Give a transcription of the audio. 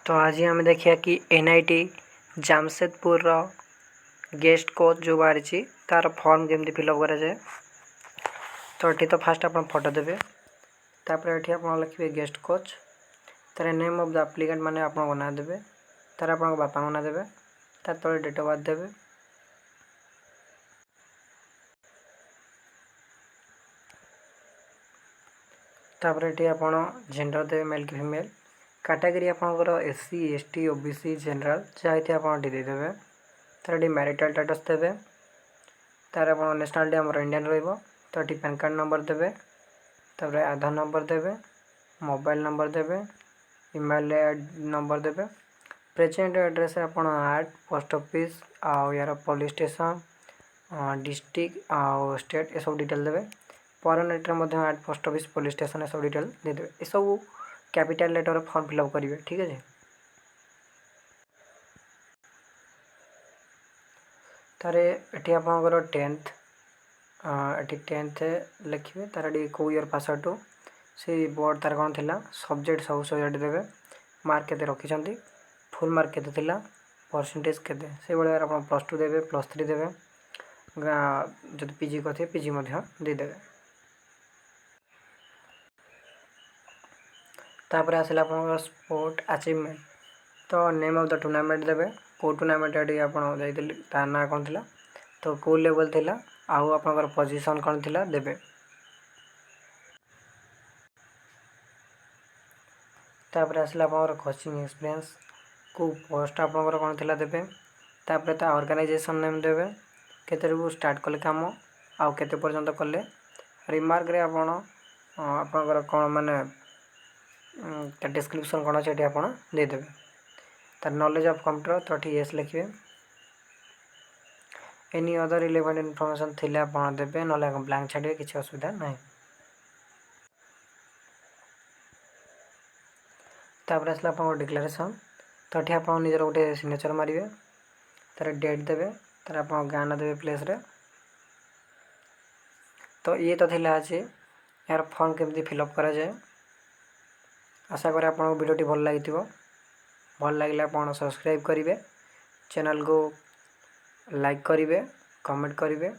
तो आज आम देखिए कि एनआईटी जामशेदपुर गेस्ट कोच जो बाहरी तार फॉर्म केमती फिलअप करा जाए। तो ये तो फास्ट आप फोटो देवे तापर ये आप लिखे गेस्ट कोच तार नेम ऑफ द एप्लिकेंट माने आप ना देवे तार आप बापा ना देवे तार तले डेट ऑफ बर्थ देवे। तापर ये आप जेंडर देवे मेल कि फीमेल कैटेगरी आपंकर एससी एसटी ओबीसी जनरल जहाँ आप देदेवे तार मैरिटल स्टेटस देवे तार आप नेशनालिटी आम इंडियन रो तो ये पैन कार्ड नंबर देवे तापर आधार नंबर देवे मोबाइल नंबर देवे ईमेल नंबर देवे प्रेजेंट एड्रेस आप पोस्ट ऑफिस यार पुलिस स्टेशन डिस्ट्रिक्ट आउ स्टेट ये सब डिटेल देवे परनेट पोस्ट ऑफिस पुलिस स्टेशन ये सब डिटेल देदेवे ये सब कैपिटल लेटर फॉर्म फिलअप करेंगे। ठीक है तार ये आपंकर टेन्थ ये टेन्थ लिखे तार कौ इयर पास आउट से बोर्ड तार कौन थी सब्जेक्ट सब सब्जेक्ट देवे मार्क के रखिंट फुल मार्क के परसेंटेज के आप प्लस टू देवे प्लस थ्री देवे जो पीजी करते पीजी देदेवे। तापर आसला आप स्पोर्ट अचीवमेंट तो नेम ऑफ द टूर्नामेंट देवे कौ टूर्नामेंट तार ना कौन थी तो कौ लेवल थी आउ आप पोजीशन कौन थी देवे। तापर आसला आप कोचिंग एक्सपीरियंस को पोस्ट आपंकर कौन थी देवे तापर ता ऑर्गेनाइजेशन नेम देवे केते स्टार्ट कले काम आउ केते पर्यंत कले रिमार्क रे आपणकर कौन माने डिस्क्रिप्शन कौन अच्छे आप देदेवे तार नॉलेज ऑफ कंप्यूटर तो ये यस लिखे एनी अदर रिलेवेंट इनफॉरमेशन थिले आप देवे ना ब्लैंक छाड़े किसी असुविधा ना। तापर आसला आप डिक्लेरेशन तो ये आप निजर गोटे सिग्नेचर मारे तार डेट देवे तार आप गाँ ना देवे प्लेस रे। तो ये तो थिला आज यार फॉर्म केमती फिलअप करा जाए। आशा करें आपको वीडियोटी भल लगी भल लगे आप सब्सक्राइब करेंगे चैनल को लाइक करेंगे कमेंट करेंगे।